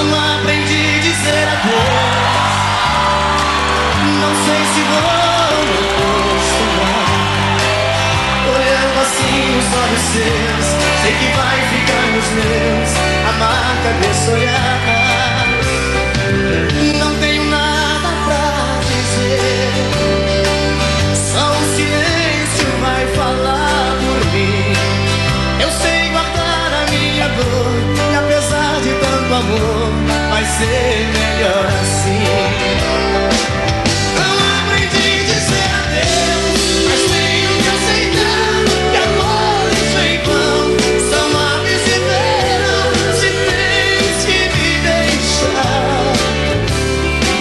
Não aprendi a dizer adeus. Não sei se vou me acostumar. Olhando assim nos olhos seus, sei que vai ficar nos meus a marca desse olhar. Não tenho nada pra dizer, só o silêncio vai falar por mim. Eu sei guardar a minha dor, e apesar de tanto amor, vai ser melhor assim. Não aprendi a dizer adeus, mas tenho que aceitar que amores vem e vão, são aves de verão. Se tens que me deixar,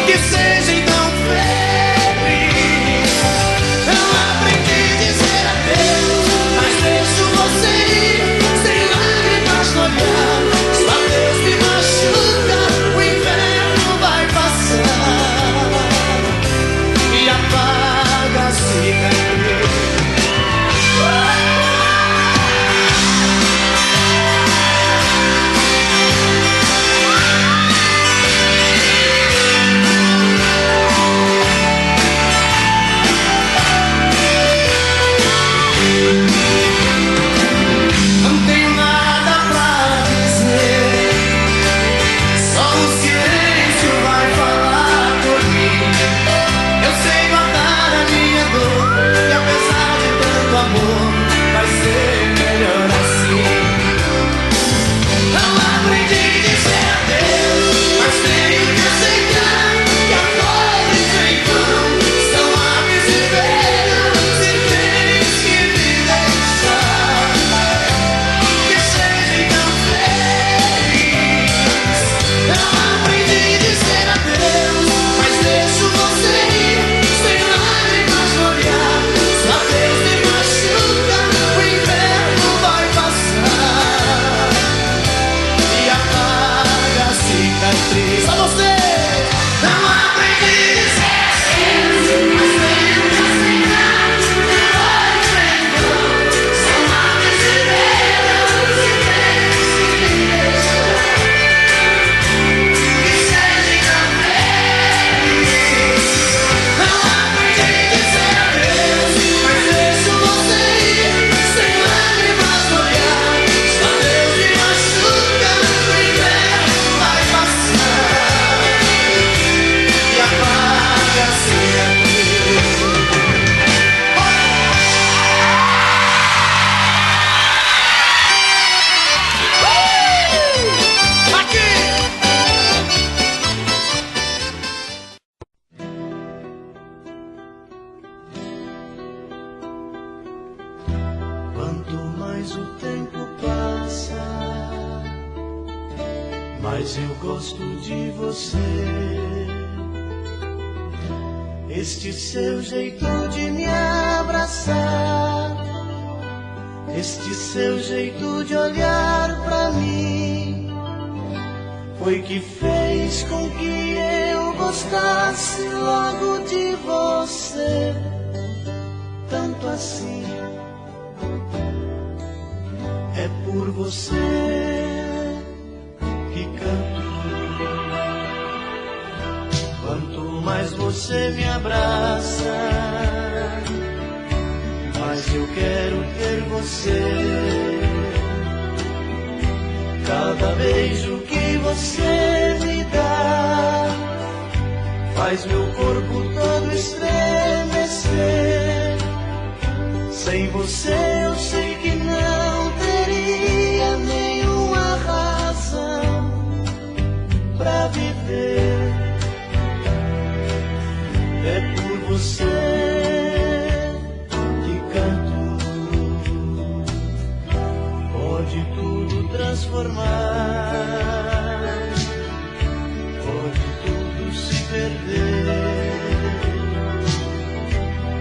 que seja então feliz. Não aprendi a dizer adeus, mas deixo você ir, sem lágrimas no olhar. Só Deus me machuca, o inverno vai passar e apaga a cicatriz. Não tenho nada pra dizer, só o silêncio vai falar por mim. Eu sei guardar a minha dor, e apesar de tanto amor, vai ser melhor assim. Não aprendi a dizer adeus, mas tenho que aceitar que amores vem e vão, são aves de verão. Se tens que me deixar, que seja então feliz. Não aprendi a dizer adeus, mas deixo você ir, sem lágrimas no olhar. Só Deus me machuca, o inverno vai passar e apaga a cicatriz. Só você! Não aprendi a dizer adeus, mas tenho que aceitar que amores vem e vão, são aves de verão. Se tens que me deixar, que seja então feliz. Não aprendi a dizer adeus, mas deixo você ir, sem lágrimas no olhar. Só Deus me machuca, o inverno vai passar e apaga a cicatriz. Aqui! Quanto mais o tempo passa, mais eu gosto de você. Este seu jeito de me abraçar, este seu jeito de olhar pra mim, foi que fez com que eu gostasse logo de você. Tanto assim, é por você que canto. Quanto mais você me abraça, mais eu quero ter você. Cada beijo que você me dá faz meu corpo todo estremecer. Sem você eu sei que não teria nenhuma razão pra viver. É por você que canto. Pode tudo transformar, pode tudo se perder,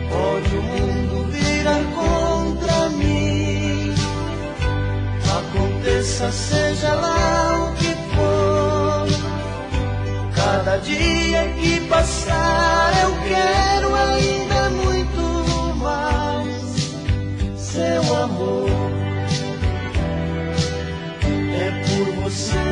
pode o mundo virar contra mim. Aconteça, seja lá o que for, cada dia que passar eu quero ainda muito mais seu amor. É por você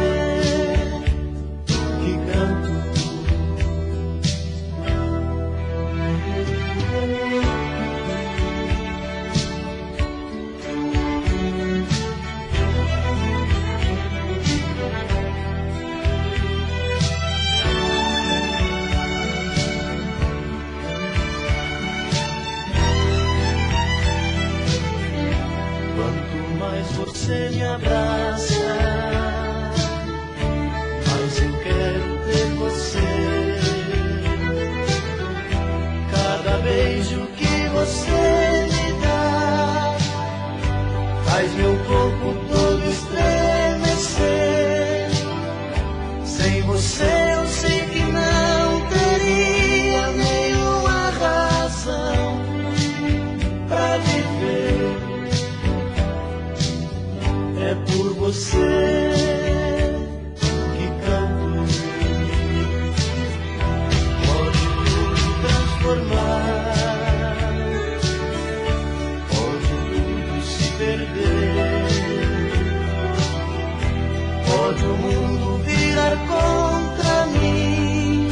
mas eu quero ter você. Cada beijo que você me dá faz meu corpo todo estremecer. Sem você eu sei que não teria nenhuma razão pra viver. É por você que canto. Pode tudo transformar, pode tudo se perder, pode o mundo virar contra mim.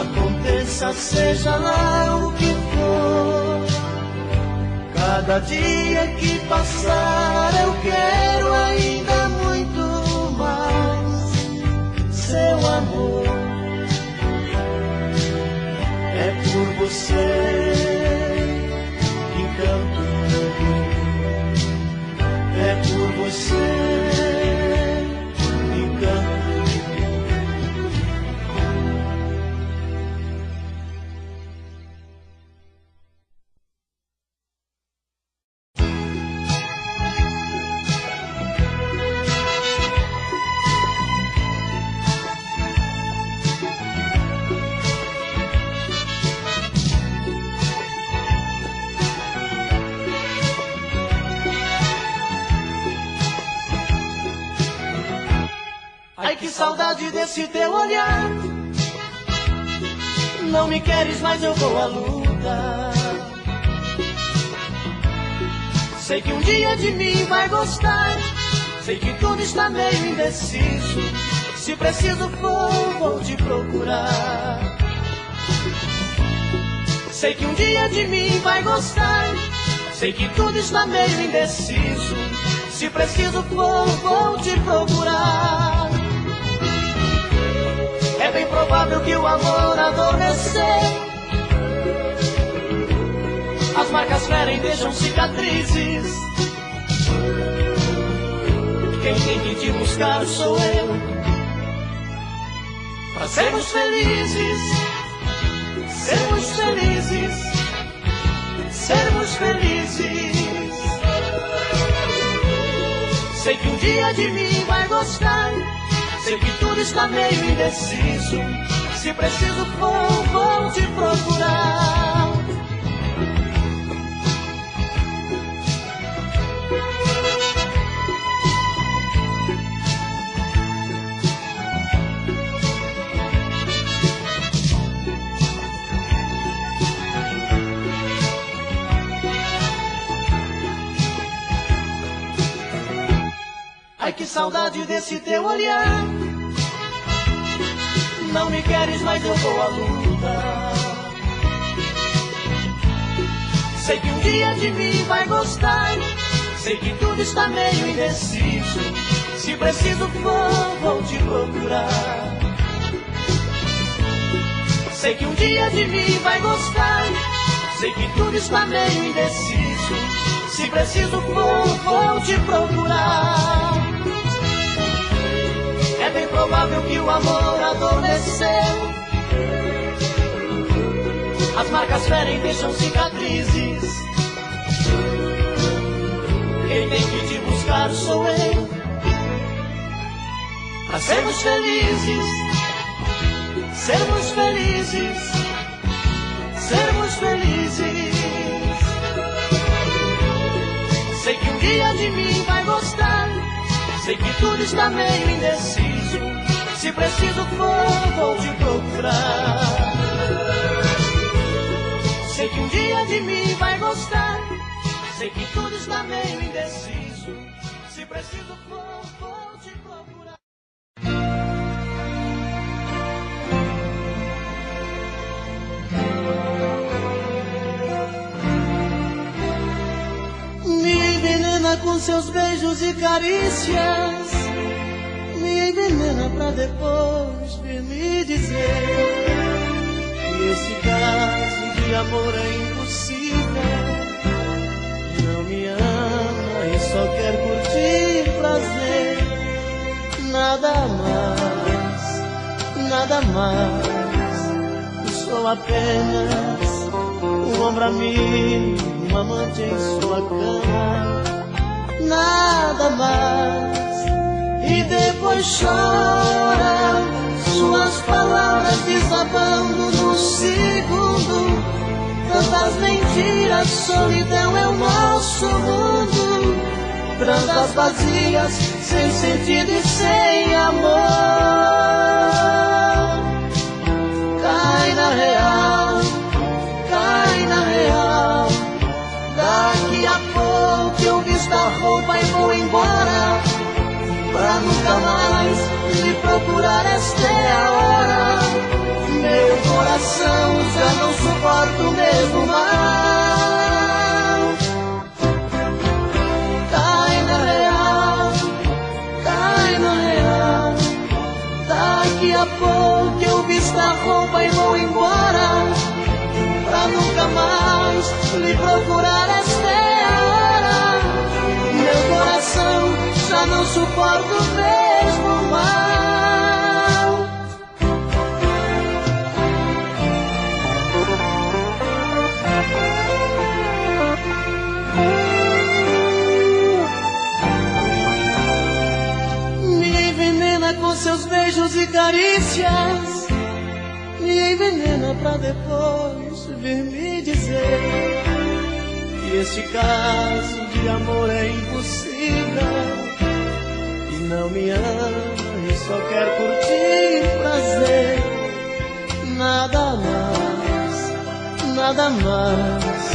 Aconteça, seja lá o que for. Cada dia que passar eu quero ainda muito mais seu amor. É por você que canto, é por você que canto. Ai, que saudade desse teu olhar. Não me queres, mas eu vou à luta. Sei que um dia de mim vai gostar. Sei que tudo está meio indeciso. Se preciso for, vou te procurar. Sei que um dia de mim vai gostar. Sei que tudo está meio indeciso. Se preciso for, vou te procurar. É bem provável que o amor adormecer. As marcas ferem, deixam cicatrizes. Quem tem que te buscar sou eu. Pra sermos felizes, sermos felizes, sermos felizes. Sei que um dia de mim vai gostar. Sei que tudo está meio indeciso. Se preciso for, vou te procurar. Ai, que saudade desse teu olhar. Não me queres, mas eu vou à luta. Sei que um dia de mim vai gostar. Sei que tudo está meio indeciso. Se preciso for, vou te procurar. Sei que um dia de mim vai gostar. Sei que tudo está meio indeciso. Se preciso for, vou te procurar. É bem provável que o amor adormeceu. As marcas ferem, deixam cicatrizes. Quem tem que te buscar sou eu. Pra sermos felizes, sermos felizes, sermos felizes. Sei que um dia de mim vai gostar. Sei que tudo está meio indeciso. Se preciso for, vou te procurar. Sei que um dia de mim vai gostar. Sei que tudo está meio indeciso. Se preciso for, vou te procurar. Me envenena com seus beijos e carícias. Me envenena pra depois vir me dizer que esse caso de amor é impossível. Não me ama e só quer curtir prazer, nada mais. nada mais. Sou apenas um ombro amigo, um amante em sua cama, nada mais. E depois chora, suas palavras desabando no segundo. Tantas mentiras, solidão é o nosso mundo. Trandas vazias, sem sentido e sem amor. Cai na real, cai na real. Daqui a pouco eu visto a roupa e vou embora, pra nunca mais me procurar, esta é a hora. Meu coração já não suporta o mesmo mal. Cai na real, cai na real. Daqui a pouco eu visto a roupa e vou embora, pra nunca mais lhe procurar, esta é a hora. Meu coração já não suporta o mesmo mal. Me envenena com seus beijos e carícias, me envenena pra depois vir me dizer que este caso de amor é impossível, e não me ama e só quer curtir prazer. Nada mais,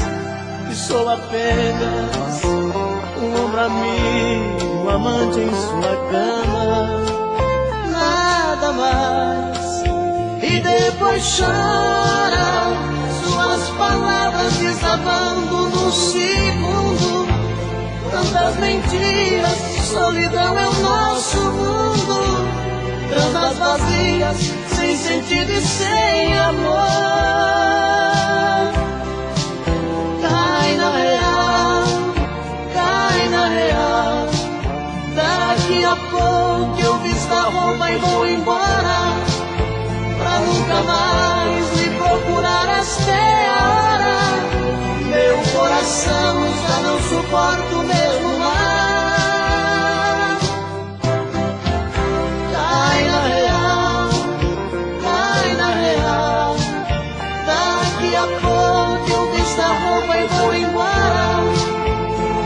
que sou apenas um ombro amigo, um amante em sua cama, nada mais. E depois chora, suas palavras desabando no segundo. Tantas mentiras, solidão é o nosso mundo. Trandas vazias, sem sentido e sem amor. Cai na real, cai na real. Daqui a pouco eu visto a roupa e vou embora, pra nunca mais lhe procurar, esta é a hora. Meu coração já não suporta o mesmo mal. Cai na real, cai na real. Daqui a pouco eu visto a roupa e vou embora,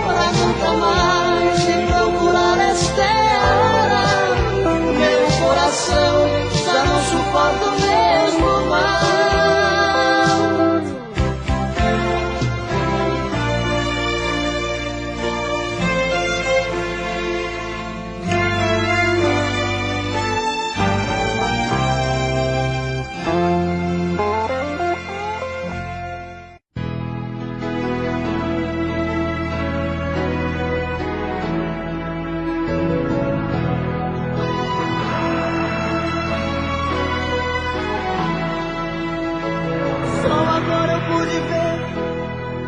pra nunca mais lhe procurar, esta é a hora. Meu coração já não suporta o mesmo mal.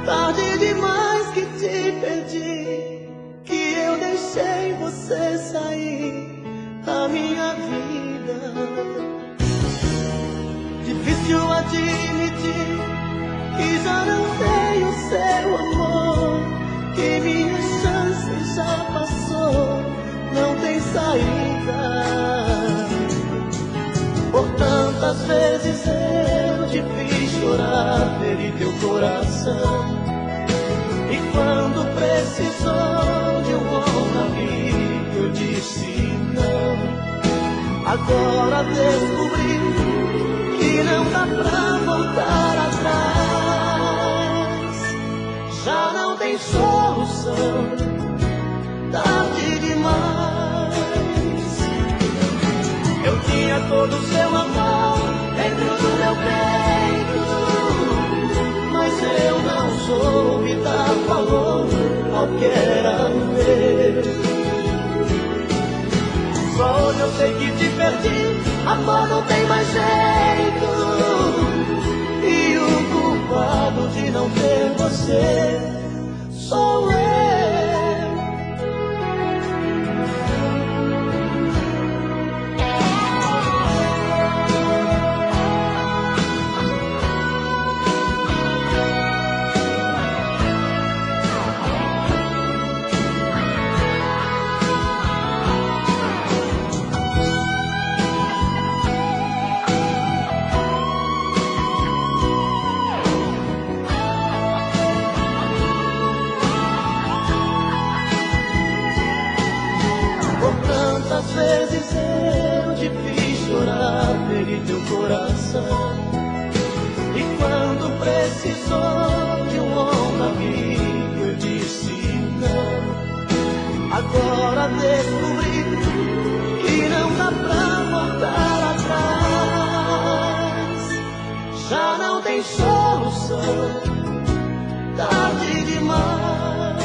Tarde demais que te perdi, que eu deixei você sair da minha vida. Difícil admitir que já não tenho seu amor, que minha chance já passou, não tem saída. Por tantas vezes eu te fiz chorar, feri teu coração, e quando precisou de um ombro amigo eu disse não. Agora descobri que não dá pra voltar atrás, já não tem solução, tarde demais. Eu tinha todo o seu amor dentro do meu peito, mas eu não soube dar valor ao que era meu. Só hoje eu sei que te perdi, amor, não tem mais jeito, e o culpado de não ter você sou eu. tem solução, tarde demais.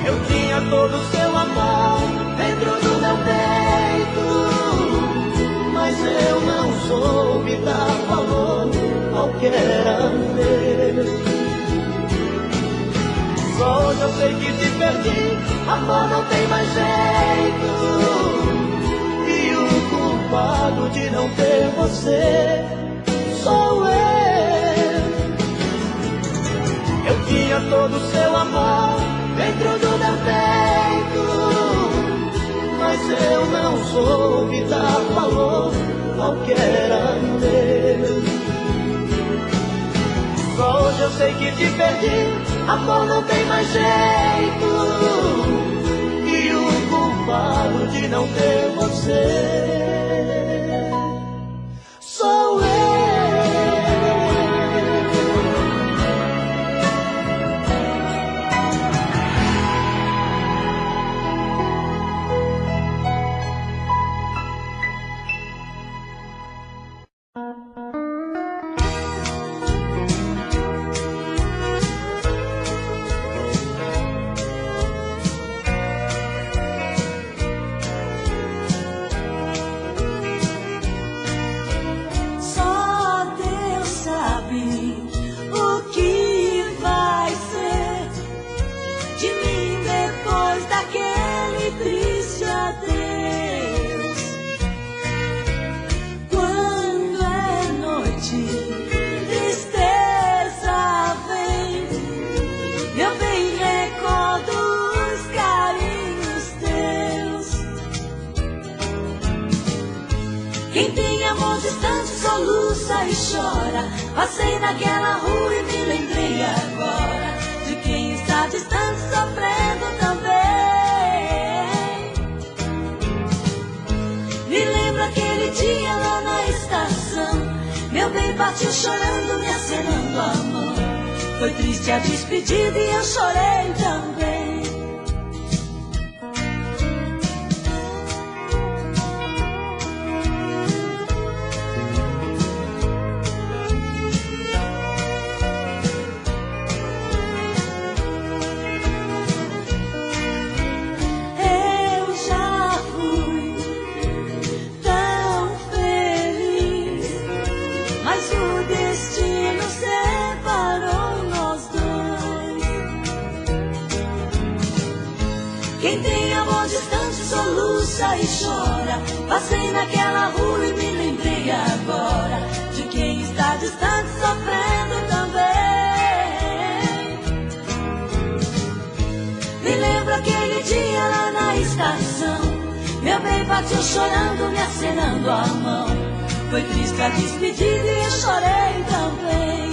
Eu tinha todo o seu amor dentro do meu peito, mas eu não soube dar valor ao que era meu. Só hoje eu sei que te perdi, amor, não tem mais jeito. E o culpado de não ter você sou eu. Eu tinha todo o seu amor dentro do meu peito, mas eu não soube dar valor ao que era meu. Só hoje eu sei que te perdi, amor, não tem mais jeito. E o culpado de não ter você sou eu. Quem tem amor distante soluça e chora. Passei naquela rua e me lembrei agora de quem está distante sofrendo também. Me lembro aquele dia lá na estação, meu bem partiu chorando, me acenando a mão. Foi triste a despedida e eu chorei também. Quem tem amor distante soluça e chora. Passei naquela rua e me lembrei agora de quem está distante sofrendo também. Me lembro aquele dia lá na estação, meu bem partiu chorando, me acenando a mão. Foi triste a despedida e eu chorei também.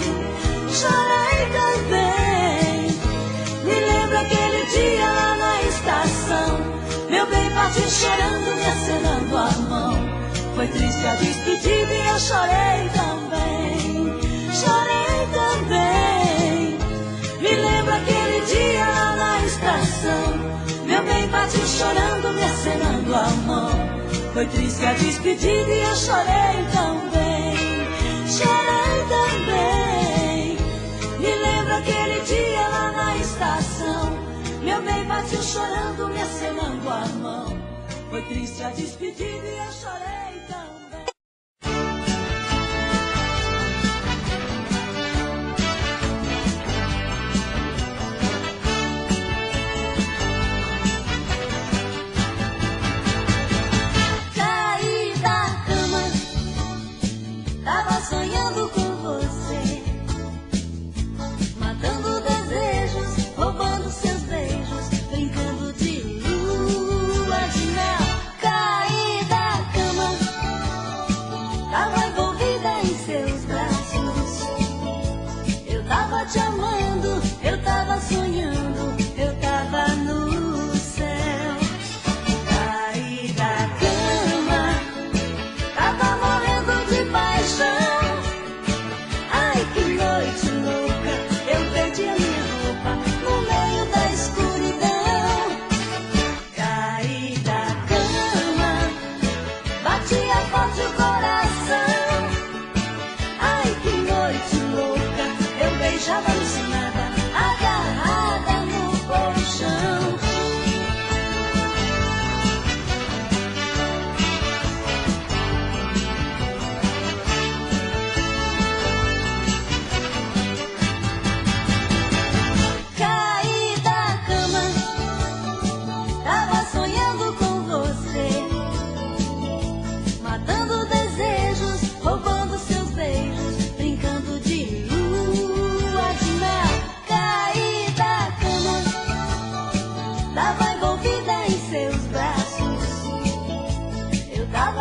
Chorei também. Me lembro aquele dia lá na estação, meu bem partiu chorando, me acenando a mão. Foi triste a despedida e eu chorei também. Chorei também. Me lembro aquele dia lá na estação, meu bem partiu chorando, me acenando a mão. Foi triste a despedida e eu chorei também. Chorei também. Me lembro aquele dia lá na estação, meu bem partiu chorando, me acenando a mão. Foi triste a despedida e eu chorei também. Caí da cama, tava sonhando com você, matando desejos, roubando seus beijos, brincando de lua de mel. Caí da cama,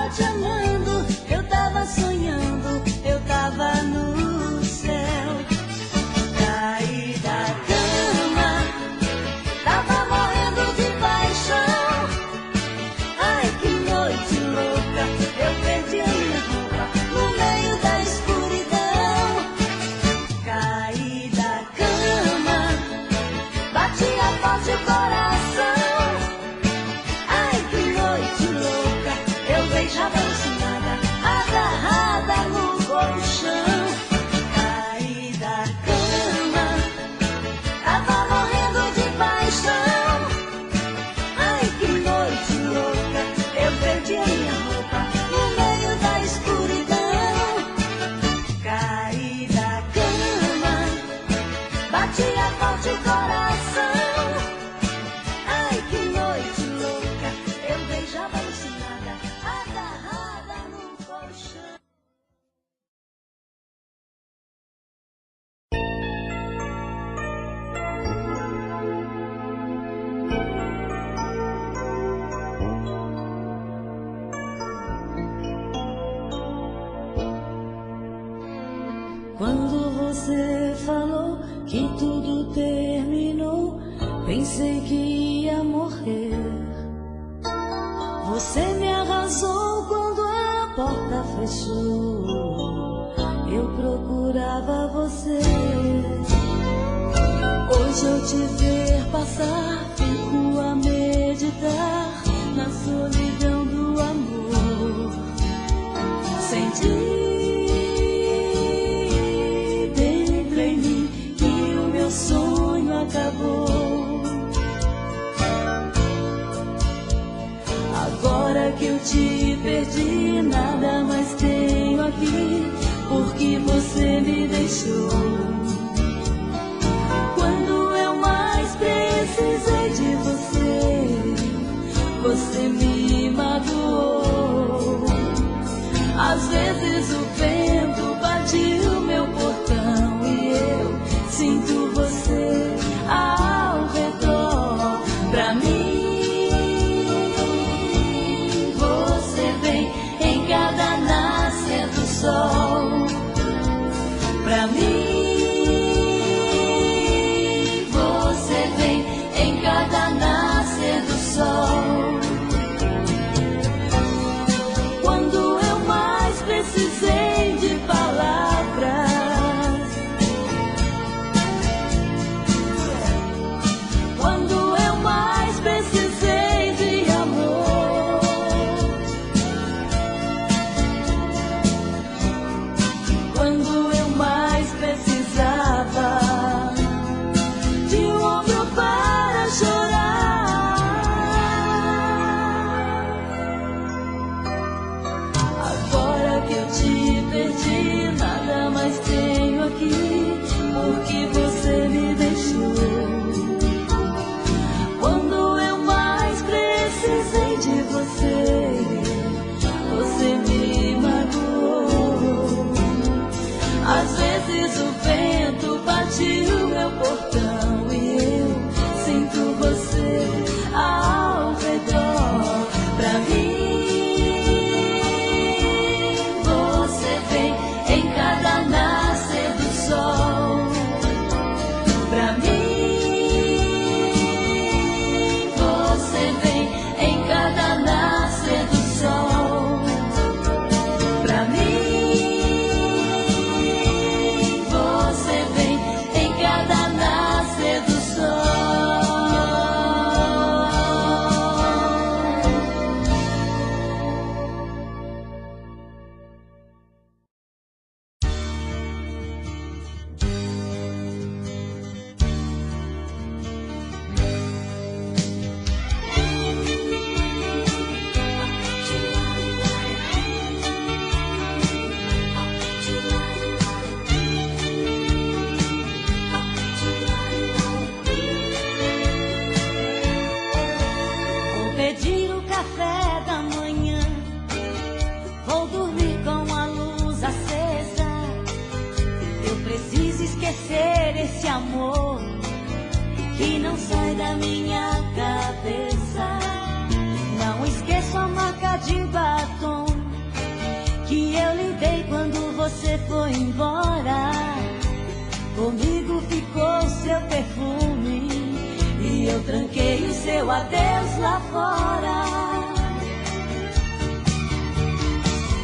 tava te amando, eu tava sonhando, eu tava no céu. Caí da cama, tava morrendo de paixão. Ai, que noite louca, eu perdi a minha roupa no meio da escuridão. Caí da cama, batia forte o coração. Ai, que noite louca, eu beijava alucinada, agarrada no colchão. Caí da cama, tava morrendo de paixão. Ai, que noite louca, eu perdi a minha roupa no meio da escuridão. Caí da cama, batia forte o coração. Ai, que noite louca, eu beijava alucinada, agarrada no colchão. Quando você falou que tudo terminou, pensei que ia morrer. Você me arrasou quando a porta fechou. Eu procurava você. Hoje eu te ver passar, fico a meditar na solidão do amor. Senti dentro em mim que o meu sonho acabou. Agora que eu te perdi, nada mais tenho aqui, porque você me deixou. Quando eu mais precisei de você, você me magoou. Às vezes o vento bate o meu portão e eu sinto você ao redor. Pra mim, você vem em cada nascer do sol. Pra mim, você vem em cada nascer do sol. Quando eu mais precisei de palavras, quando eu mais precisei de amor, quando eu mais precisava de um ombro para chorar. Agora que eu te perdi, nada mais tenho aqui, porque você me deixou. Quando eu mais precisei de você, você me magoou. Às vezes o vento bate o meu portão e eu sinto você ao redor. Pra mim, você vem em cada nascer do sol. Pra mim, você vem em cada nascer do sol. Pra mim, você vem em cada você foi embora, comigo ficou seu perfume e eu tranquei o seu adeus lá fora.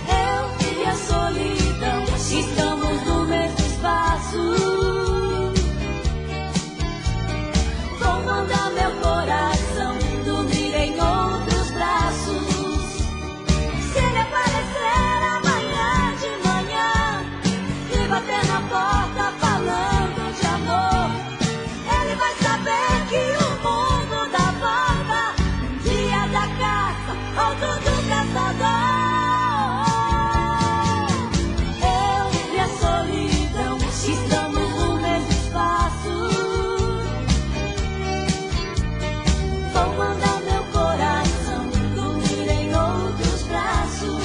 Eu e a solidão estamos no mesmo espaço. Vou mandar meu coração dormir em outros braços. Se ele aparecer amanhã de manhã e bater na porta falando de amor, ele vai saber que o mundo dá volta. Um dia da caça, outro do caçador. Eu e a solidão estamos no mesmo espaço. Vou mandar meu coração dormir em outros braços.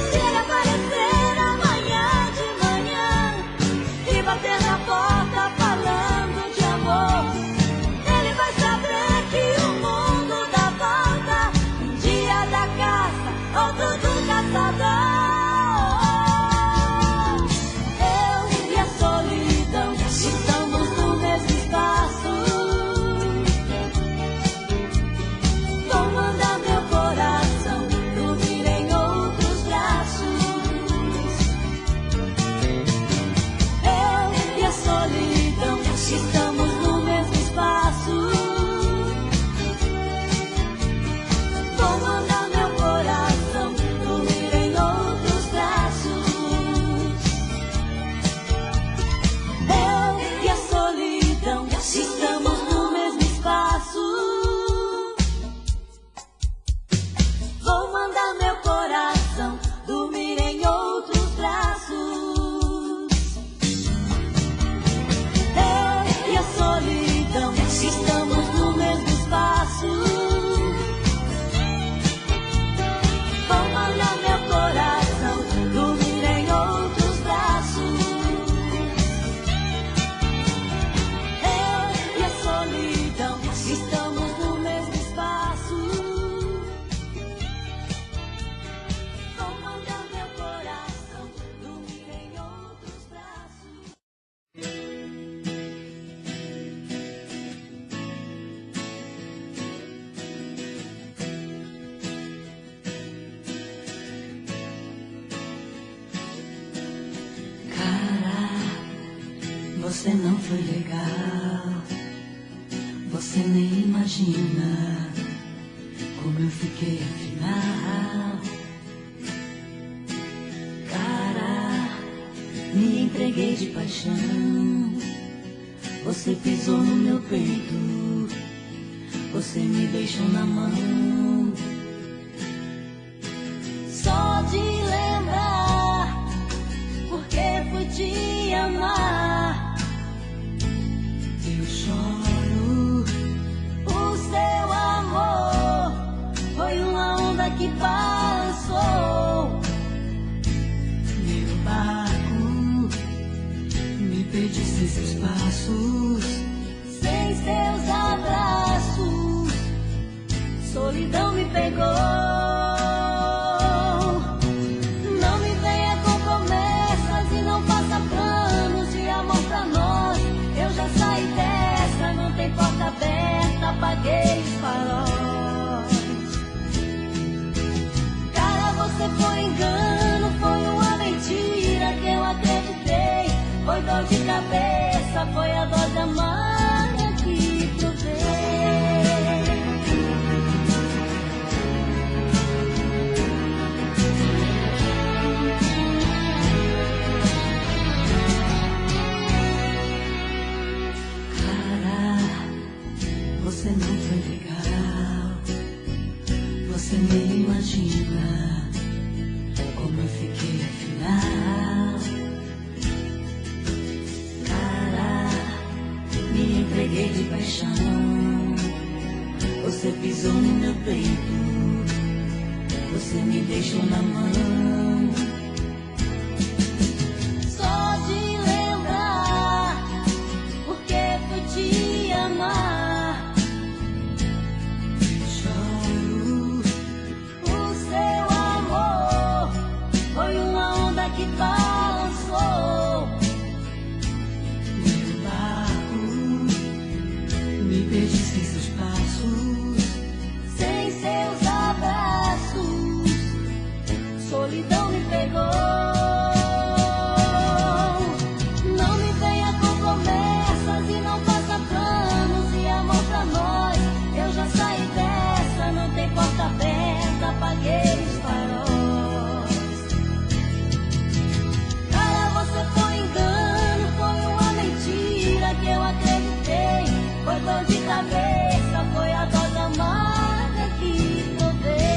Se ele aparecer amanhã de manhã e bater na porta falando de amor, ele vai saber que o mundo dá volta. Um dia da caça, outro do caçador. Eu e a solidão estamos no mesmo espaço. Vou mandar meu coração dormir em outros braços. Eu e a solidão estamos no mesmo espaço. Vou mandar meu coração dormir em outros braços. Eu e a solidão estamos no mesmo espaço. Vou mandar meu coração dormir em outros braços. Eu e a solidão estamos no mesmo espaço. Vou mandar meu coração dormir em outros braços. Eu e a solidão estamos no mesmo espaço. Vou mandar meu coração dormir em outros braços. Cara, você não foi legal. Você nem imagina como eu fiquei afinal. Cara, me entreguei de paixão. Você pisou no meu peito. Você me deixou na mão. Só de lembrar, porque fui te amar, eu choro. O seu amor foi uma onda que passou. Meu barco me pedisse seus passos, sem seus abraços, solidão me pegou. Não me venha com promessas e não faça planos de amor pra nós. Eu já saí dessa, não tem porta aberta, apaguei os faróis. Cara, você foi engano, foi uma mentira que eu acreditei. Foi dor de cabeça, foi a dose amarga que provei. Você não foi legal. Você nem imagina como eu fiquei afinal. Cara, me entreguei de paixão. Você pisou no meu peito. você me deixou na mão. Só de lembrar, porque foi te amar, choro. O seu amor foi uma onda que balançou meu barco, me perdi sem seus passos, sem seus abraços, solidão me pegou. Não me venha com promessas e não faça planos de amor pra nós. Eu já saí dessa, não tem porta aberta, apaguei os faróis. Cara, você foi engano, foi uma mentira que eu acreditei. Foi dor de cabeça, foi a dose amarga que provei.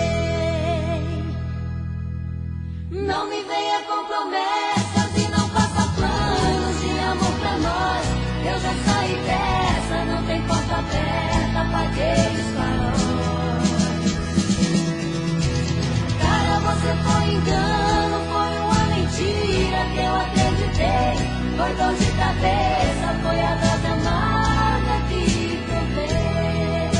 Não me venha com promessas e não faça planos de amor pra nós. Eu já saí dessa, não tem porta aberta, apaguei os faróis. Cara, você foi engano, foi uma mentira que eu acreditei. Foi dor de cabeça, foi a dose amarga que provei.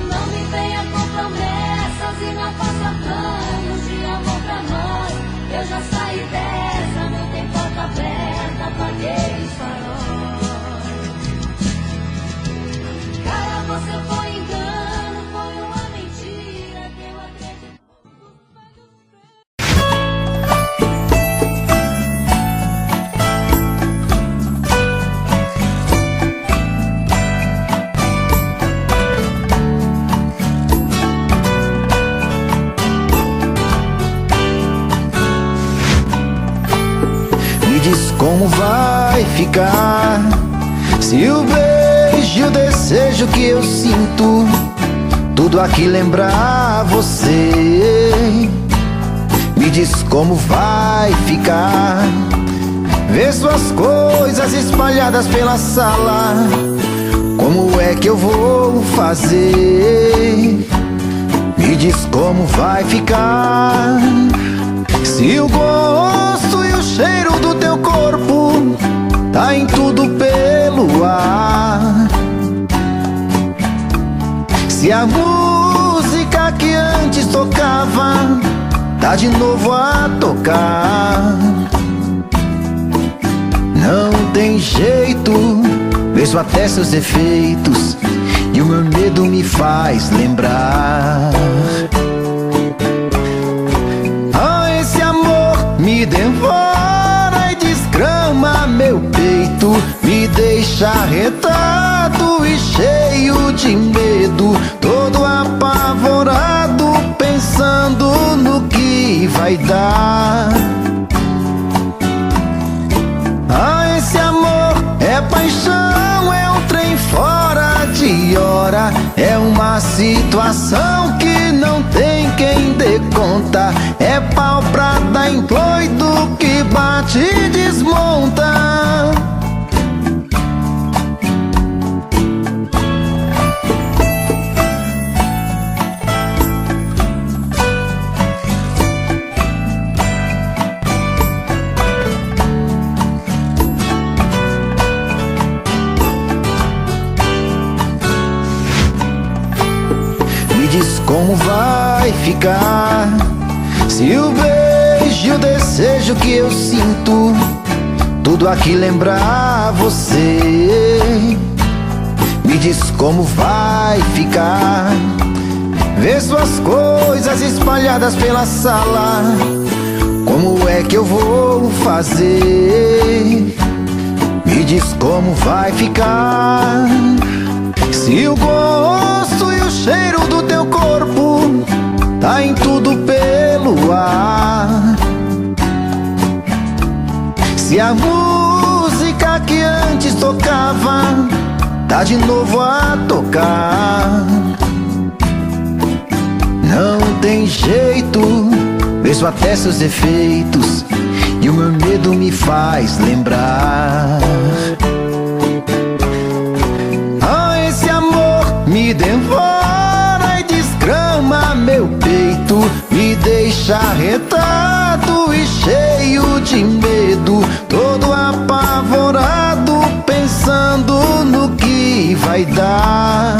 Não me venha com promessas e não faça planos de amor pra nós. Eu já saí dessa, não tem porta aberta, apaguei os faróis. Cara, você foi engano, foi uma mentira que eu acreditei. Me diz como vai ficar se o beijo e o desejo que eu sinto tudo aqui lembrar você. Me diz como vai ficar ver suas coisas espalhadas pela sala. Como é que eu vou fazer? Me diz como vai ficar se o gosto e o cheiro do teu corpo tá em tudo pelo ar. Se a música que antes tocava tá de novo a tocar. Não tem jeito, vejo até seus defeitos e o meu medo me faz lembrar. Esse amor me devora e desgrama meu peito, me deixa arretado e cheio de medo, todo apavorado, pensando no que vai dar. Esse amor é paixão, é um trem fora de hora, é uma situação que não tem quem dê conta, é pau pra dar em doido que bate e desmonta. Me diz como vai ficar se o beijo e o desejo que eu sinto tudo aqui lembrar você. Me diz como vai ficar ver suas coisas espalhadas pela sala. Como é que eu vou fazer? Me diz como vai ficar se o gosto e o cheiro do teu corpo tá em tudo pelo ar. Se a música que antes tocava tá de novo a tocar. Não tem jeito, vejo até seus defeitos e o meu medo me faz lembrar. Esse amor me devora e desgraça grama, meu peito me deixa arretado e cheio de medo, todo apavorado, pensando no que vai dar.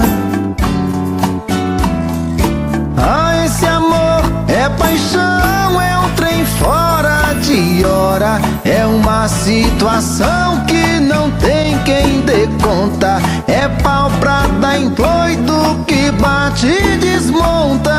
Ah, esse amor é paixão, é um trem fora de hora, é uma situação que não tem quem dê conta, é pau pra dar em doido que bate e desmonta.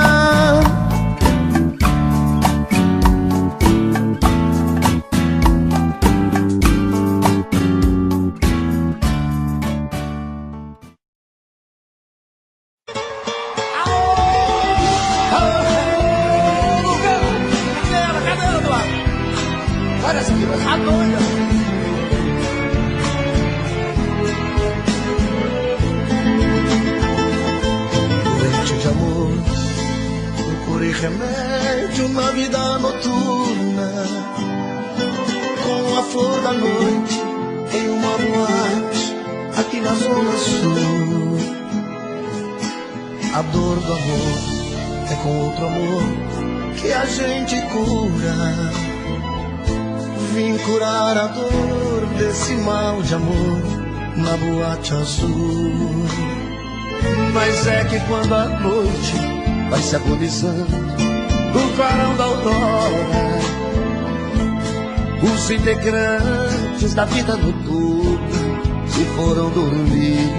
Doente de amor, procurei remédio na vida noturna, com a flor da noite em uma boate aqui na Zona Sul. A dor do amor é com outro amor que a gente cura. Vim curar a dor desse mal de amor na boate azul. Mas é que quando a noite vai se agonizando no clarão da aurora, os integrantes da vida noturna se foram dormir.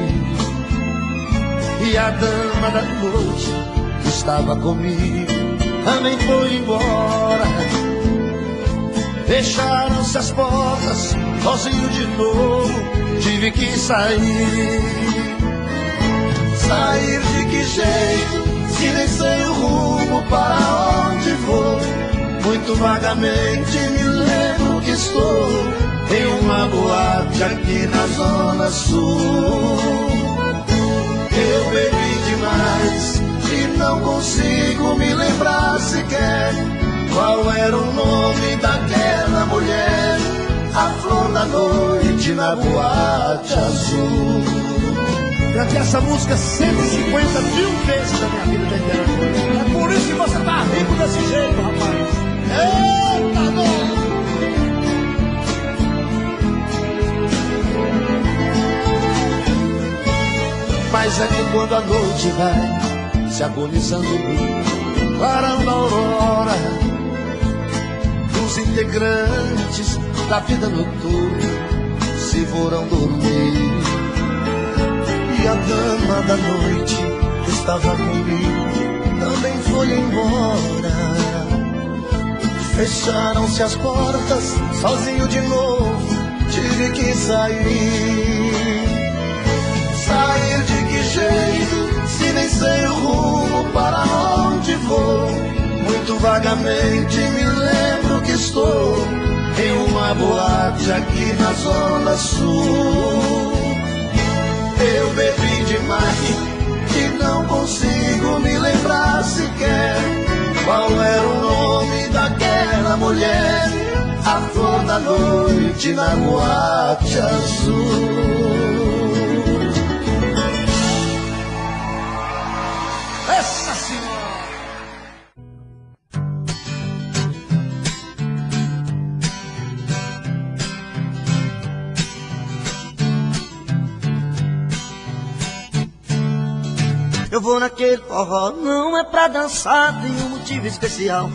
E a dama da noite que estava comigo também foi embora. Fecharam-se as portas, sozinho de novo, tive que sair. Sair de que jeito, se nem sei o rumo para onde vou. Muito vagamente me lembro que estou em uma boate aqui na Zona Sul. Eu bebi demais e não consigo me lembrar sequer qual era o nome daquela mulher, a flor da noite na boate azul. Cantei essa música 150 mil vezes na minha vida inteira. É por isso que você tá rico desse jeito, rapaz. Eita, dor! Mas é que quando a noite vai se agonizando no clarão da aurora, os integrantes da vida noturna se foram dormir. E a dama da noite que estava comigo também foi embora. Fecharam-se as portas, sozinho de novo, tive que sair. Sair de que jeito, se nem sei o rumo para onde vou. Muito vagamente me lembro que estou em uma boate aqui na Zona Sul. Eu bebi demais e não consigo me lembrar sequer qual era o nome daquela mulher, a flor da noite na boate azul. Essa senhora! Eu vou naquele forró, não é pra dançar, tem um motivo especial.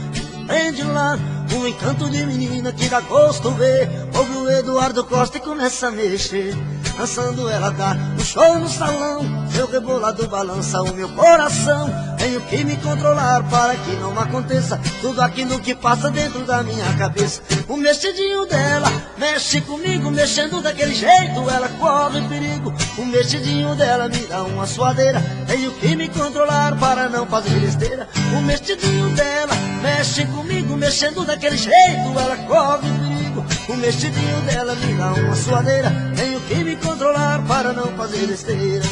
Prende lá um encanto de menina que dá gosto ver. Ouve o Eduardo Costa e começa a mexer. Dançando ela dá um show no salão, seu rebolado balança o meu coração. Tenho que me controlar para que não aconteça tudo aquilo que passa dentro da minha cabeça. O mexidinho dela mexe comigo, mexendo daquele jeito ela corre perigo. O mexidinho dela me dá uma suadeira, tenho que me controlar para não fazer besteira. O mexidinho dela mexe comigo, mexendo daquele jeito ela corre perigo. O mexidinho dela me dá uma suadeira, tenho que me controlar para não fazer besteira.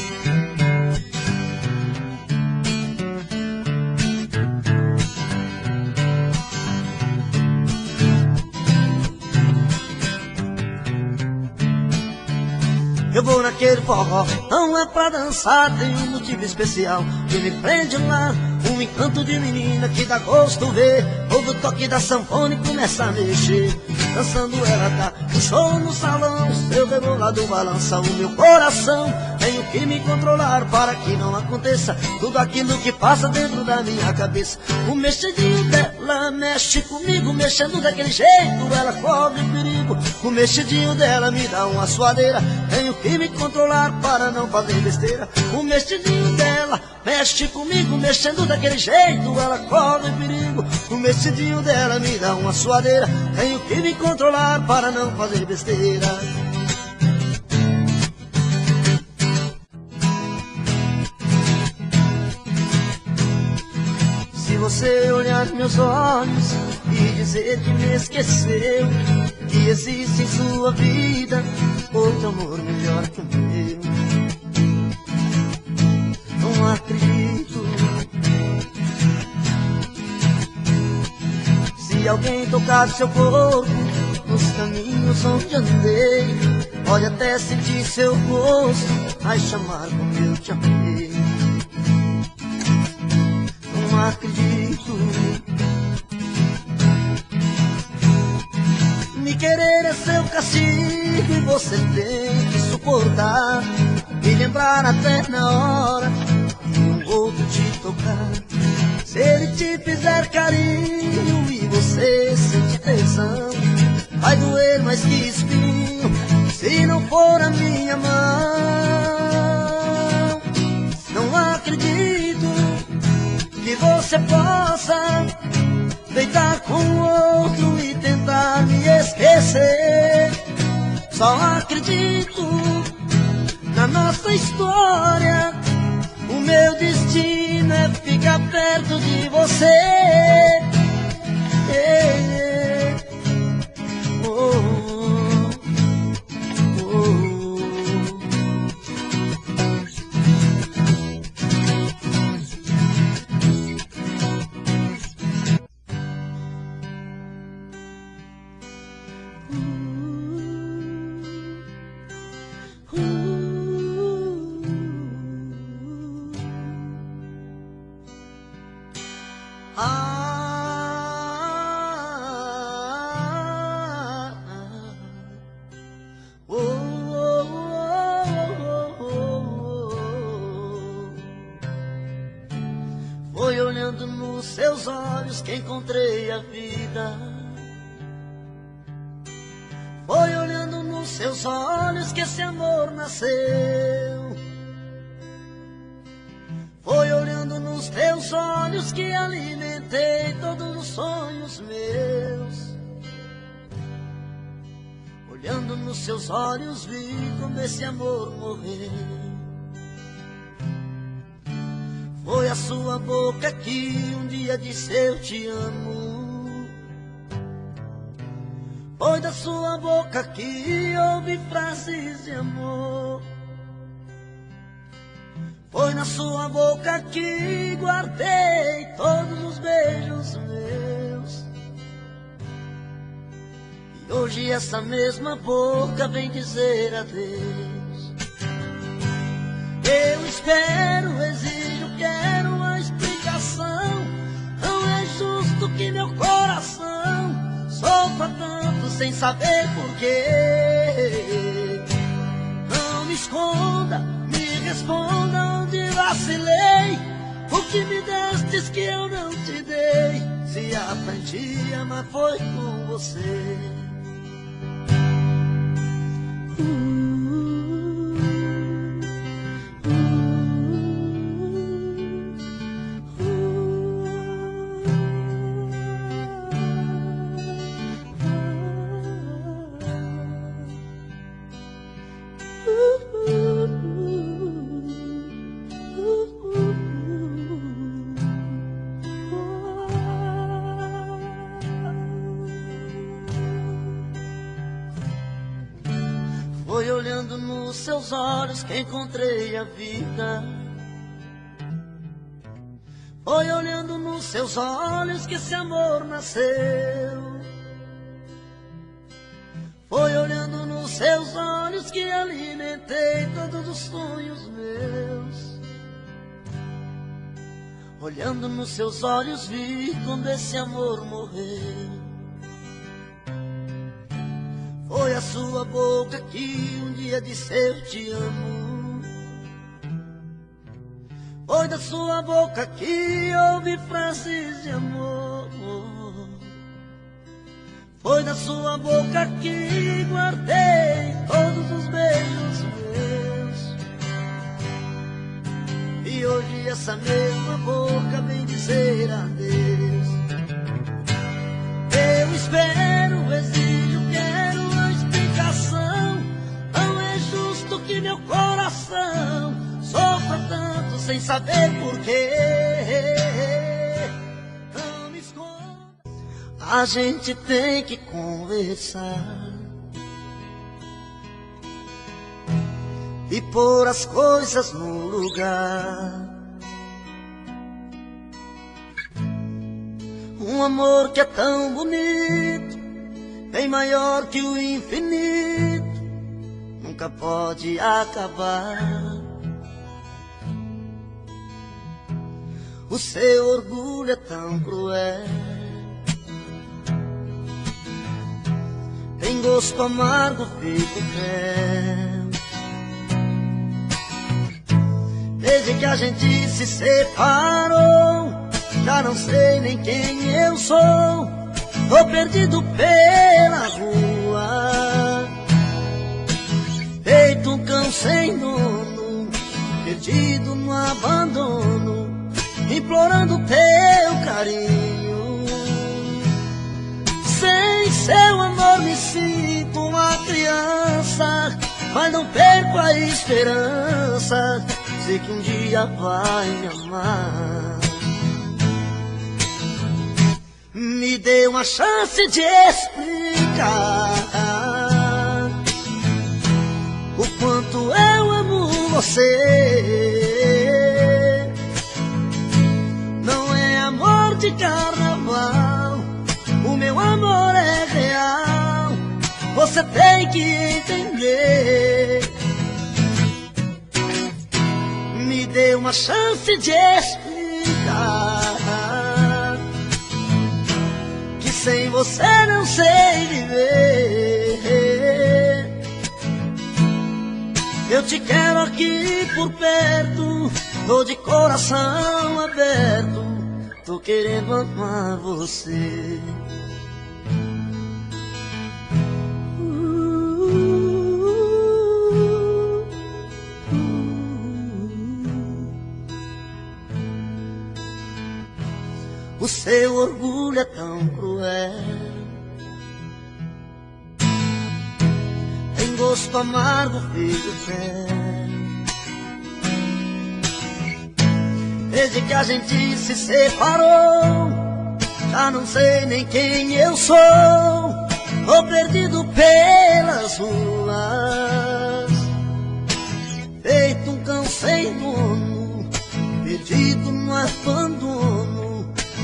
Eu vou naquele forró, não é pra dançar, tem um motivo especial que me prende lá. Um encanto de menina que dá gosto ver. Ouve o toque da sanfona e começa a mexer. Dançando ela dá um show no salão. Seu rebolado balança o meu coração. Tenho que me controlar para que não aconteça tudo aquilo que passa dentro da minha cabeça. O mexidinho dela mexe comigo, mexendo daquele jeito ela corre perigo. O mexidinho dela me dá uma suadeira. Tenho que me controlar para não fazer besteira. O mexidinho dela mexe comigo, mexendo daquele jeito ela corre perigo. O mexidinho dela me dá uma suadeira. Tenho que me controlar para não fazer besteira. Se você olhar meus olhos e dizer que me esqueceu, que existe em sua vida outro amor melhor que o meu, não acredito. Se alguém tocar seu corpo nos caminhos onde andei, pode até sentir seu rosto, vai chamar como eu te amei. Não acredito. Me querer é seu castigo e você tem que suportar. Me lembrar até na hora de um outro te tocar. Se ele te fizer carinho e você sente tesão, vai doer mais que espinho se não for a minha mão. Não acredito que você possa deitar com outro e tentar me esquecer. Só acredito na nossa história. O meu destino é ficar perto de você. Foi olhando nos seus olhos que encontrei a vida. Foi olhando nos seus olhos que esse amor nasceu. Foi olhando nos teus olhos que alimentei todos os sonhos meus. Olhando nos seus olhos vi como esse amor morreu. Foi a sua boca que um dia disse eu te amo. Foi da sua boca que ouvi frases de amor. Foi na sua boca que guardei todos os beijos meus. E hoje essa mesma boca vem dizer adeus. Eu espero, exijo, quero uma explicação. Não é justo que meu coração sofra tanto sem saber porquê. Não me esconda, me responda onde vacilei. O que me destes que eu não te dei. Se aprendi a amar foi com você. Foi olhando nos seus olhos que encontrei a vida. Foi olhando nos seus olhos que esse amor nasceu. Foi olhando nos seus olhos que alimentei todos os sonhos meus. Olhando nos seus olhos vi quando esse amor morreu. Foi a sua boca que um dia disse eu te amo. Foi da sua boca que ouvi frases de amor. Foi da sua boca que guardei todos os beijos meus. E hoje essa mesma boca vem dizer adeus. Eu espero, exijo, quero a explicação. Não é justo que meu coração sofra tanto sem saber porquê. Não me esconda. A gente tem que conversar e pôr as coisas no lugar. Um amor que é tão bonito, bem maior que o infinito, nunca pode acabar. O seu orgulho é tão cruel, tem gosto amargo, feito fel. Desde que a gente se separou, já não sei nem quem eu sou. Tô perdido pela rua, feito um cão sem dono, perdido no abandono, implorando teu carinho. Sem seu amor me sinto uma criança, mas não perco a esperança. Sei que um dia vai me amar. Me dê uma chance de explicar o quanto eu amo você. Não é amor de carnaval, o meu amor é real. Você tem que entender. Me dê uma chance de explicar que sem você não sei viver. Eu te quero aqui por perto, tô de coração aberto, tô querendo amar você. O seu orgulho é tão cruel, tem gosto amargo, feito fel. Desde que a gente se separou, já não sei nem quem eu sou. Tô perdido pelas ruas, feito um cão sem dono, perdido no abandono,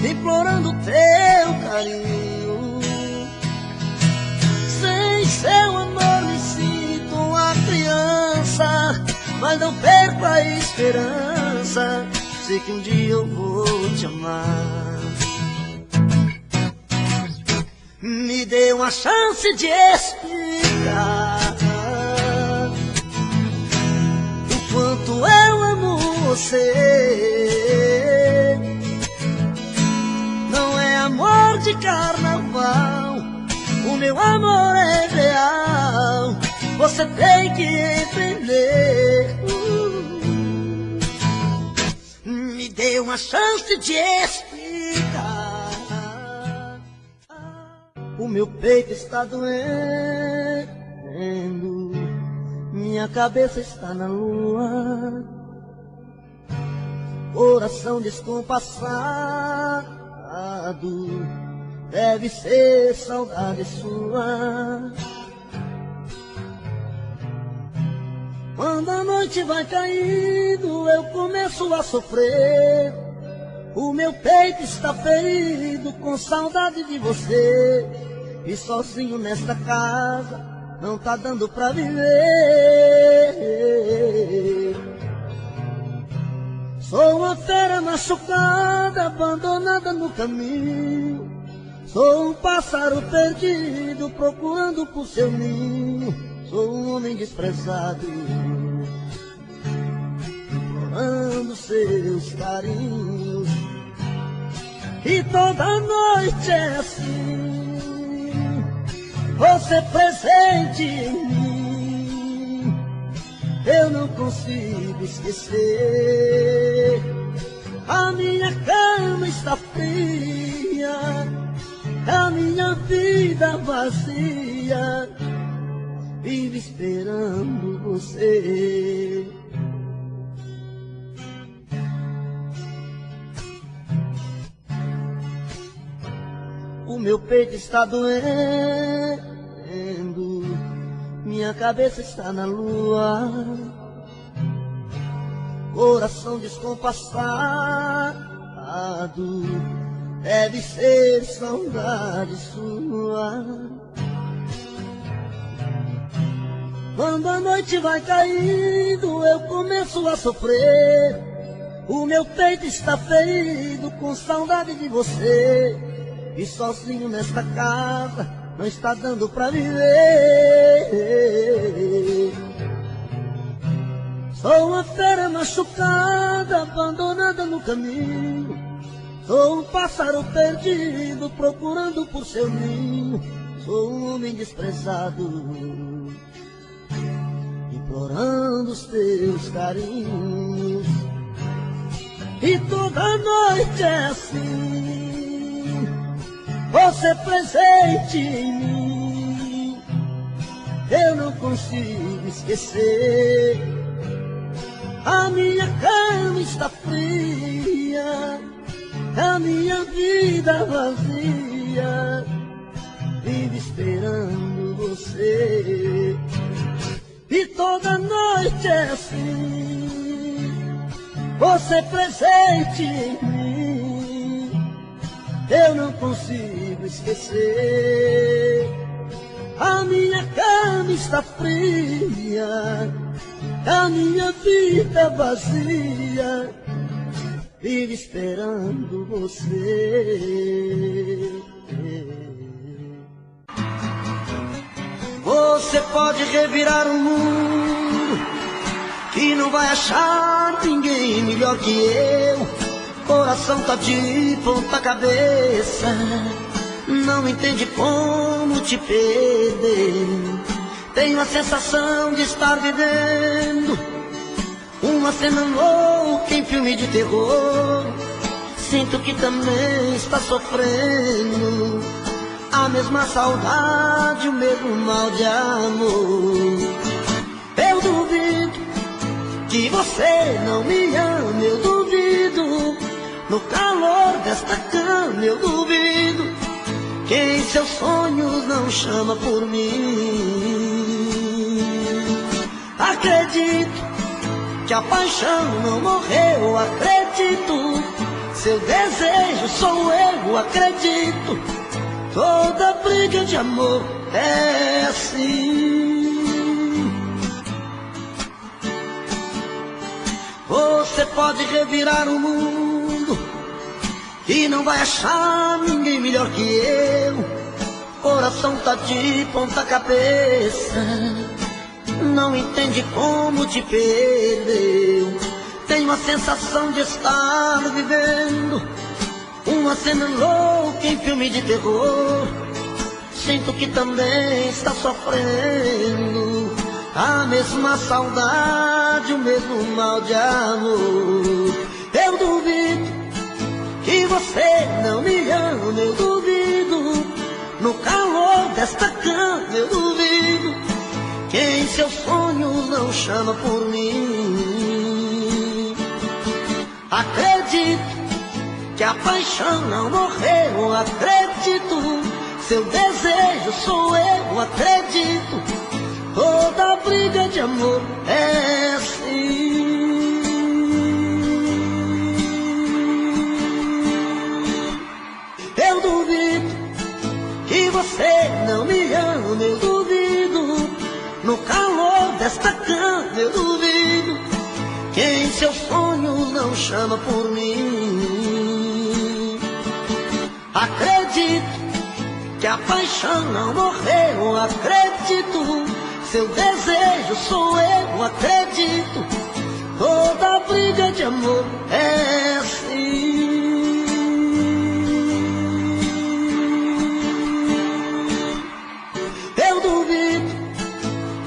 implorando teu carinho. Sem seu amor me sinto uma criança, mas não perco a esperança. Sei que um dia eu vou te amar. Me dê uma chance de explicar o quanto eu amo você. Não é amor de carnaval, o meu amor é real. Você tem que entender. Me dê uma chance de explicar. O meu peito está doendo, minha cabeça está na lua, coração descompassado, deve ser saudade sua. Quando a noite vai caindo, eu começo a sofrer. O meu peito está ferido com saudade de você. E sozinho nesta casa não tá dando pra viver. Sou uma fera machucada, abandonada no caminho. Sou um pássaro perdido procurando por seu ninho. Sou um homem desprezado implorando seus carinhos. E toda noite é assim, você presente em mim. Eu não consigo esquecer. A minha cama está fria, a minha vida vazia, vive esperando você. O meu peito está doendo, minha cabeça está na lua, coração descompassado, deve ser saudade sua. Quando a noite vai caindo, eu começo a sofrer. O meu peito está ferido com saudade de você. E sozinho nesta casa não está dando pra viver. Sou uma fera machucada, abandonada no caminho. Sou um pássaro perdido procurando por seu ninho. Sou um homem desprezado implorando os teus carinhos. E toda noite é assim, você presente em mim. Eu não consigo esquecer. A minha cama está fria, a minha vida vazia, vive esperando você. E toda noite é assim, você presente em mim. Eu não consigo esquecer. A minha cama está fria, a minha vida vazia, vive esperando você. Você pode revirar o mundo, que não vai achar ninguém melhor que eu. Coração tá de ponta cabeça, não entende como te perder. Tenho a sensação de estar vivendo uma cena louca em filme de terror. Sinto que também está sofrendo a mesma saudade, o mesmo mal de amor. Eu duvido que você não me ama, eu duvido. No calor desta cama eu duvido que em seus sonhos não chama por mim. Acredito que a paixão não morreu, acredito. Seu desejo sou eu, acredito. Toda briga de amor é assim. Você pode revirar o mundo, e não vai achar ninguém melhor que eu. Coração tá de ponta cabeça, não entende como te perdeu. Tenho a sensação de estar vivendo uma cena louca em filme de terror. Sinto que também está sofrendo a mesma saudade, o mesmo mal de amor. Eu duvido que você não me ama, eu duvido. No calor desta cama eu duvido que em seus sonhos não chama por mim. Acredito que a paixão não morreu, acredito. Seu desejo sou eu, acredito. Toda briga de amor é assim. Eu duvido que você não me ama, eu duvido. No calor desta cama eu duvido que em seus sonhos não chama por mim. que a paixão não morreu, acredito. Seu desejo sou eu, acredito. Toda briga de amor é assim. Eu duvido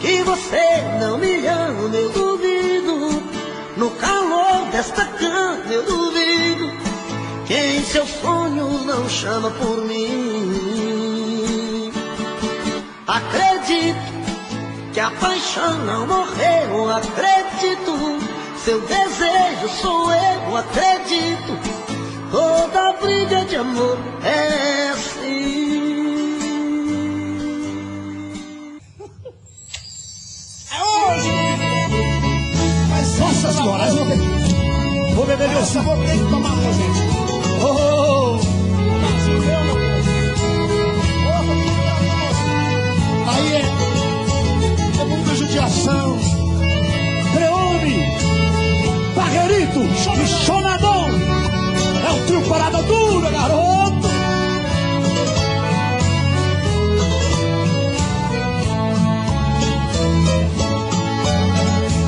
que você não me ama, eu duvido. No calor desta cama eu duvido que em seus sonhos não chama por mim. Acredito que a paixão não morreu, acredito. Seu desejo sou eu, acredito. Toda briga de amor é assim. É hoje! Mas nossa senhora, eu vou beber meu sangue, vou ter que tomar uma, gente. Aí é como muita judiação. Creone, Barreirito e Chonadão. É um trio parada dura, garoto.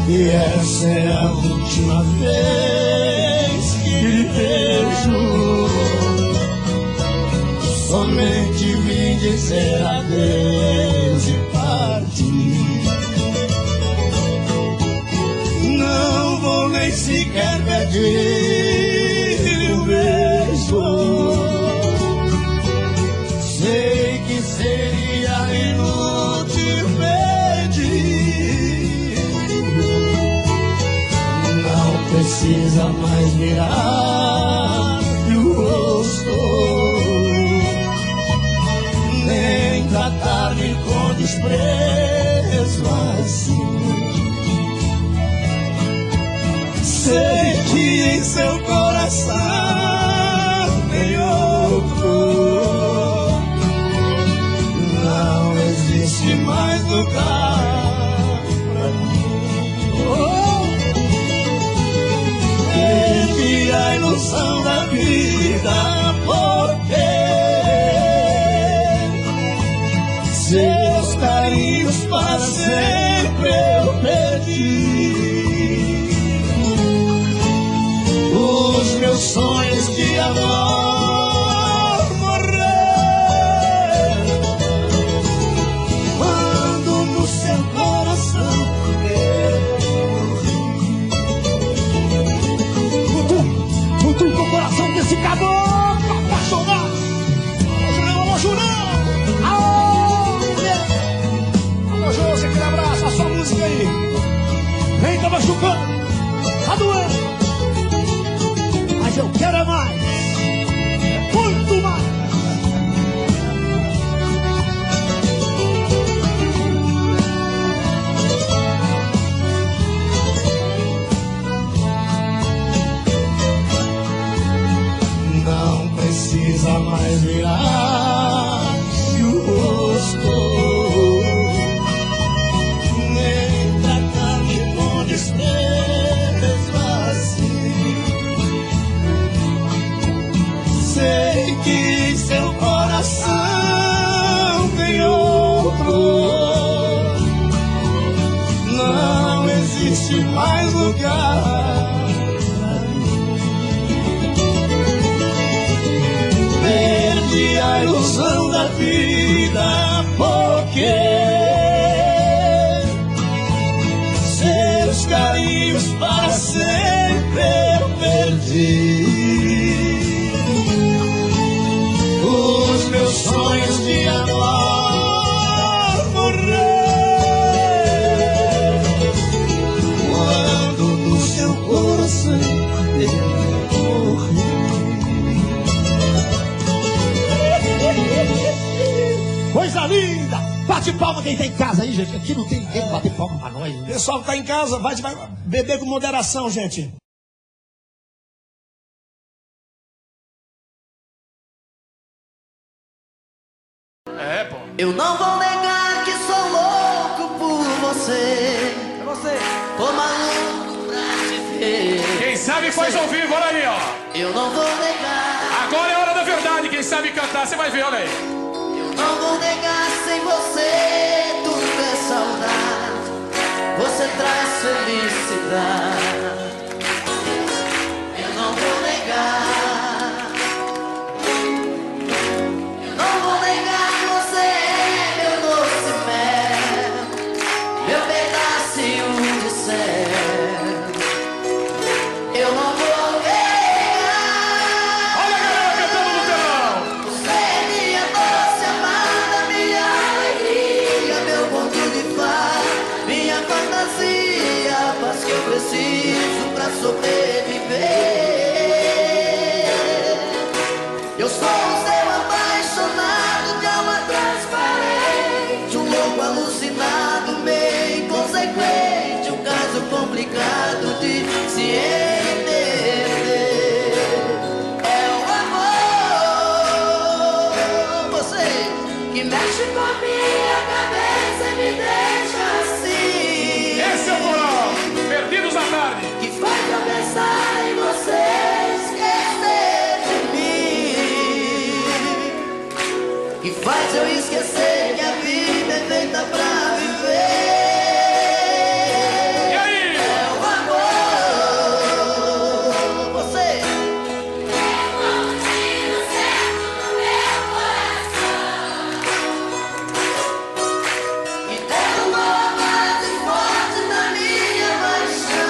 E essa é a última vez que lhe vejo. Somente vim dizer adeus e partir. Não vou nem sequer pedir um beijo. Sei que seria inútil pedir. Não precisa mais mirar o rosto, nem tratar-me com desprezo assim. Sei que em seu coração tem outro. Não existe mais lugar pra mim. Perdi a ilusão da vida, porque seus carinhos para sempre eu perdi. Os meus sonhos de amor morrer quando no seu coração eu morri. Cutuca o coração desse caboclo apaixonado. Alô, Jurão! Alô, mulher! Alô, José, aquele abraço, a sua música aí. Vem, tá machucando, tá doendo. Mas eu quero é mais, muito mais. Não precisa mais virar o rosto, nem tratar-me com desprezo assim. Sei que em seu coração tem outro. Não existe mais lugar pra mim. Perdi a ilusão da vida, porque seus carinhos para sempre eu perdi. Os meus sonhos de amor morrer quando no seu coração eu morri. Coisa linda! Bate palma quem tá em casa aí, gente. Aqui não tem ninguém que bater palma pra nós. O pessoal que tá em casa vai beber com moderação, gente. Eu não vou negar que sou louco por você. É você. Tô maluco pra te ver. Quem sabe faz ao vivo, olha aí, ó. Eu não vou negar. Agora é a hora da verdade, quem sabe cantar, você vai ver, olha aí. Eu não vou negar, sem você tudo é saudade. Você traz felicidade. Eu não vou negar. Eu não vou negar, você é meu doce mel, meu pedacinho de céu. Eu não vou negar. Olha a galera cantando no telão. Você é minha doce amada, minha alegria, meu conto de fada, minha fantasia, a paz que eu preciso pra sobreviver. Eu sou o seu apaixonado de alma transparente, um louco alucinado, meio inconsequente, um caso complicado de se entender. É o amor, você que mexe com a minha cabeça e me deixa assim. Esse é o coral. Perdidos à tarde. Que faz eu pensar em você, esquecer de mim. Que faz eu esquecer que a vida é feita pra viver. E aí? É o amor, você. Que derrubou mais e forte na minha paixão.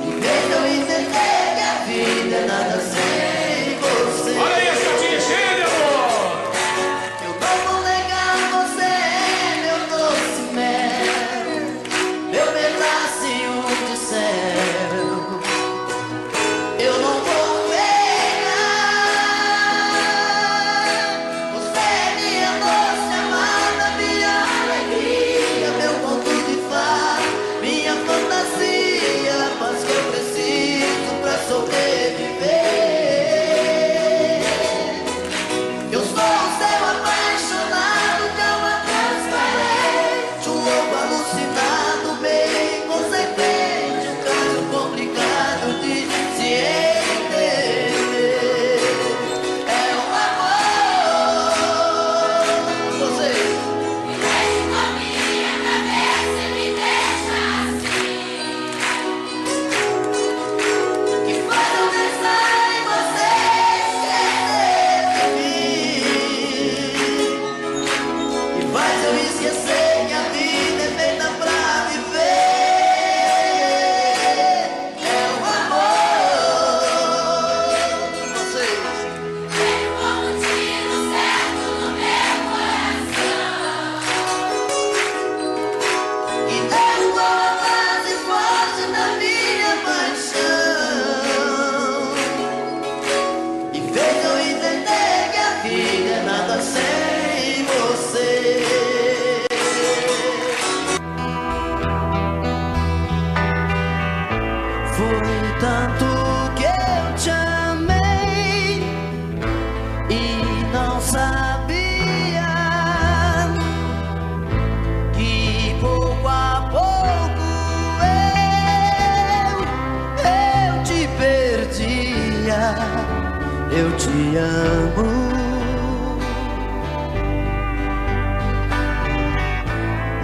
Que fez eu entender que a vida é nada sem você. Olha aí, essa caixinha cheia de amor. Eu não vou negar, você é meu doce mel, meu pedacinho de céu. Eu não vou negar. Você é minha doce amada, minha alegria, meu conto de fada, minha fantasia, a paz que eu preciso pra sobreviver. Eu sou o seu apaixonado de alma transparente, um louco alucinado, meio inconsequente, um caso complicado de se entender. É o amor, você que mexe com a minha cabeça e me deixa assim. Que faz eu pensar em você, esquecer de mim. Que faz eu esquecer que a vida é feita pra viver. É o amor, vocês. Tem como tiro certo no meu coração. Que derrubou a base forte da minha paixão. E fez eu entender que a vida é nada sem você. Foi tanto que eu te amei e não sabia que pouco a pouco eu te perdia. Eu te amo.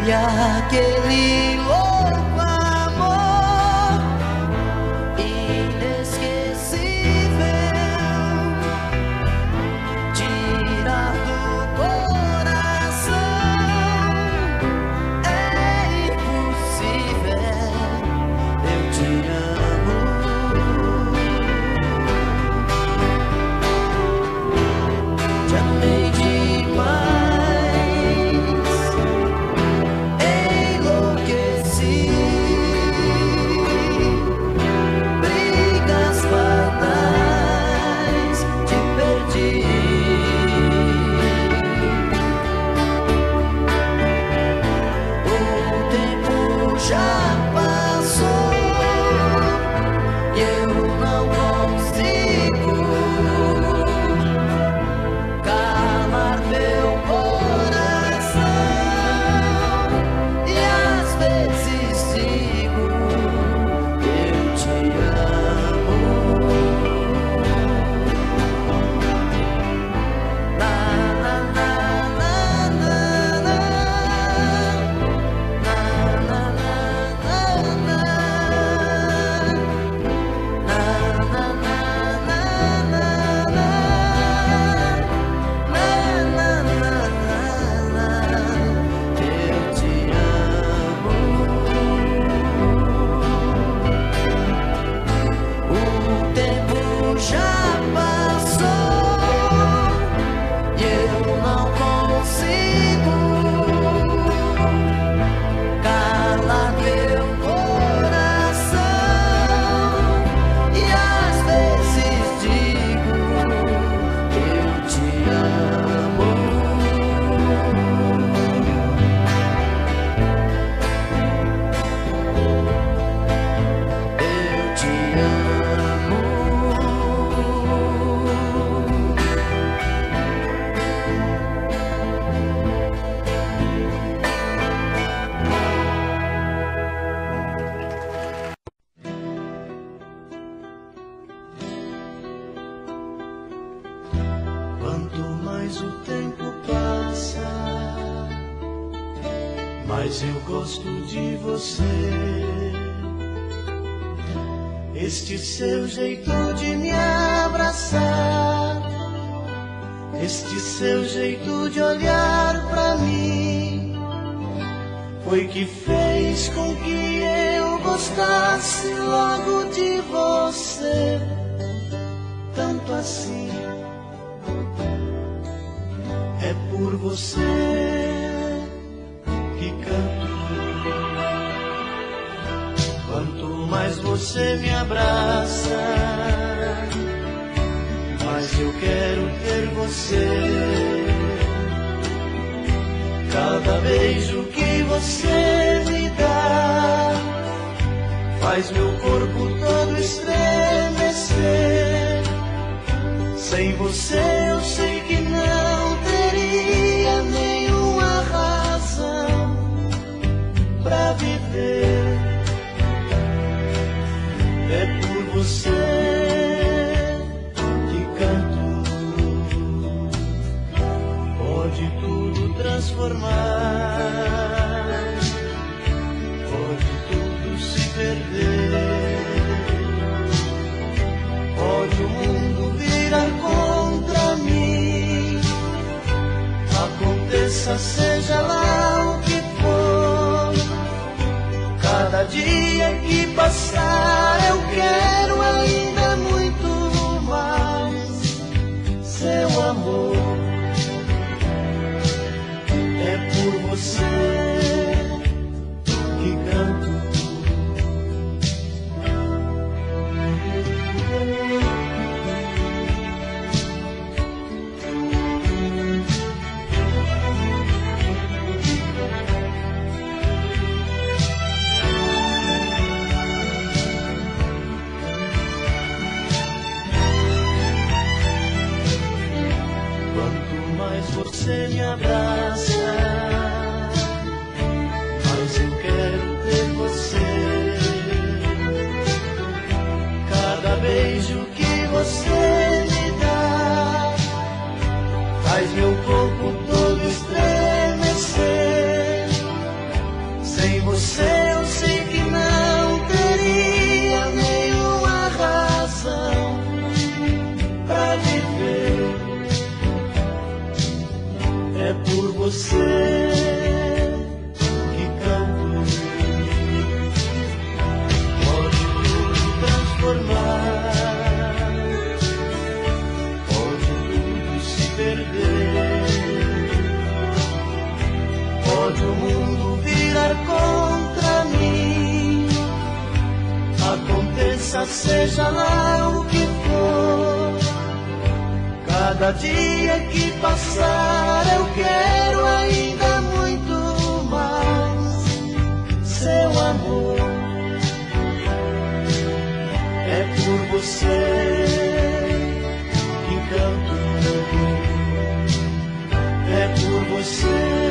E aquele louco amor inesquecível tirar do coração é impossível. Eu te amo. Te amei demais, enlouqueci. mais o tempo passa, mais eu gosto de você. Este seu jeito de me abraçar, este seu jeito de olhar pra mim, foi que fez com que eu gostasse logo de você, tanto assim. É por você que canto. Quanto mais você me abraça, mais eu quero ter você. Cada beijo que você me dá faz meu corpo todo estremecer. Sem você eu sei que não teria nenhuma razão pra viver. É por você que canto. Pode tudo transformar, pode tudo se perder, pode o mundo virar contra mim. Aconteça, seja lá o que for, cada dia que passar eu quero ainda muito mais seu amor. É por você que canto. Você me abraça, mas eu quero ter você. Cada beijo que você me dá faz meu corpo todo estremecer. Sem você eu sei que não teria nenhuma razão pra viver. É por você que canto. Pode tudo transformar, pode tudo se perder, pode o mundo virar contra mim. Aconteça, seja lá o que for, cada dia que passar eu quero ainda muito mais seu amor. É por você que canto, é por você